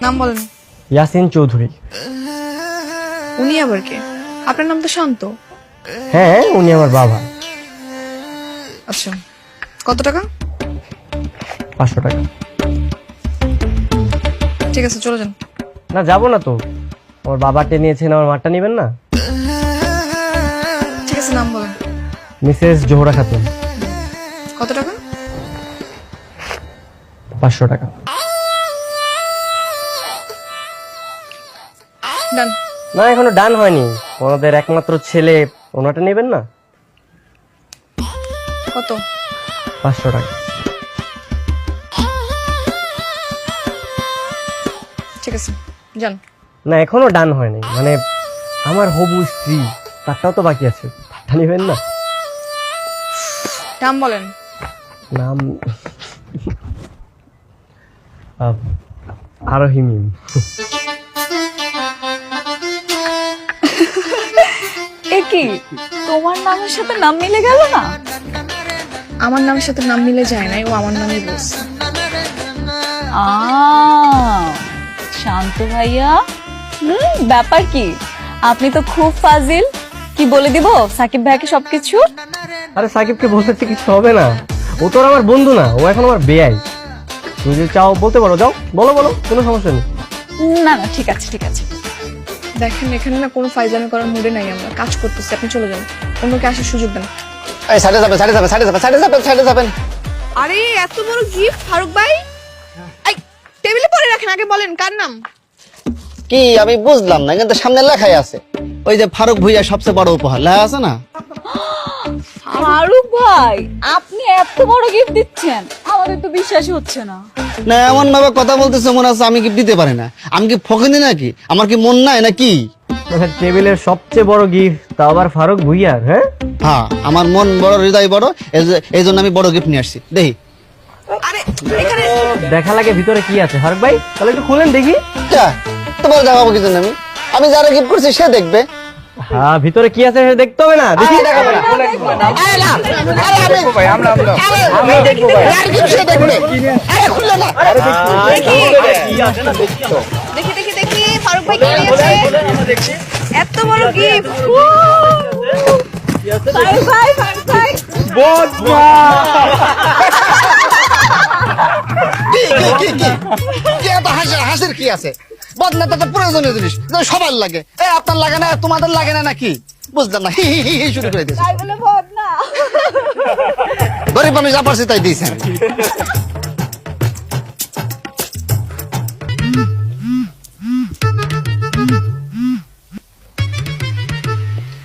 নাম বলেন। ইয়াসিন চৌধুরী। উনি আবার কে? আপনার নাম তো শান্ত। হ্যাঁ, উনি আমার বাবা। আচ্ছা, কত টাকা? 500 টাকা। ঠিক আছে, চলে যান। না, যাবো না তো। আমার বাবাকে নিয়েছেন, আমার মারটা নেবেন না? ঠিক আছে, নাম বলেন। মিসেস জোহরা খাতুন। কত টাকা? 500 টাকা। ডান। না, এখনো ডান হয়নি। ওনাদের একমাত্র ছেলে, ওনাটা নেবেন না? কত? 500 টাকা। ঠিক আছে, যান। না, এখনো ডান হয়নি। মানে আমার হবু স্ত্রী, তারটাও তো বাকি আছে। তারটা নেবেন না? নাম বলেন। নাম আরোহী মিম। এ কি, তোমার নামের সাথে নাম মিলে গেল না? আমার নামের সাথে নাম মিলে যায় নাই, ও আমার নামই বলছে। শান্ত ভাইয়া, ব্যাপার কি? আপনি তো খুব ফাজিল। কি বলে দিব সাকিব ভাইকে সবকিছু? আরে সাকিবকে বলতে কিছু হবে না, ও তো আর আমার বন্ধু না, ও এখন আমার বেয়াই। তুমি যদি চাও বলতে পারো, যাও বলো বলো, কোনো সমস্যা নেই। না না, ঠিক আছে ঠিক আছে। দেখেন, এখানে না কোনো ফাইজলামি করার মুডে নাই, আমরা কাজ করতেছি। আপনি চলে যান, অন্যকে আসার সুযোগ দেন। এই সাইডে যাবেন। আরে এত বড় গিফট ফারুক ভাই, এই টেবিলে পরে রাখেন। আগে বলেন কার নাম? কি আমি বুঝলাম না, কিন্তু সামনে লেখাই আছে, ওই যে ফারুক ভুইয়া সবচেয়ে বড় উপহার লেখা আছে না? ফারুক ভাই, আপনি এত বড় গিফট দিচ্ছেন, আমাদের তো বিশ্বাসই হচ্ছে না। না, এমন ভাবে কথা বলতেছে মনে হচ্ছে আমি গিফট দিতে পারি না। আমি কি ফকিনি নাকি? আমার কি মন নাই নাকি? টেবিলের সবচেয়ে বড় গিফট, তা আবার ফারুক ভুইয়ার? হ্যাঁ হ্যাঁ, আমার মন বড়, হৃদয় বড়, এই জন্য আমি বড় গিফট নিয়ে আসছি। দেখি আরে এখানে দেখা লাগে ভিতরে কি আছে। ফারুক ভাই, তাহলে একটু খুলেন দেখি। তোমার দেখাবো কিছু না, আমি যারা গিফট করছি সে দেখবে। হ্যাঁ, ভিতরে কি আছে সেটা দেখতে হবে না? দেখি। আমি দেখবো ভাই, আর gift সে দেখবে। আরে খুললে না। দেখি দেখি দেখি ফারুক ভাই কি নিয়েছে? এত বড় গিফট। ফারুক ভাই, ফারুক ভাই, কি এত হাসির কি আছে? বদনাটা তো প্রয়োজনীয় জিনিস, সবার লাগে। আপনার লাগে না, তোমাদের লাগে না নাকি? বুঝলাম না, হি হি হি হি শুরু করে দিয়েছে। তাই বলে ভোট না। গরিব মানুষ যা পারছে তাই দিয়েছেন।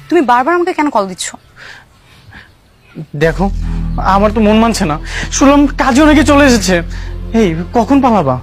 তুমি বারবার আমাকে কেন কল দিচ্ছ? দেখো, আমার তো মন মানছে না। শুনলাম কাজে নাকি চলে এসেছে। এই কখন পালাবা?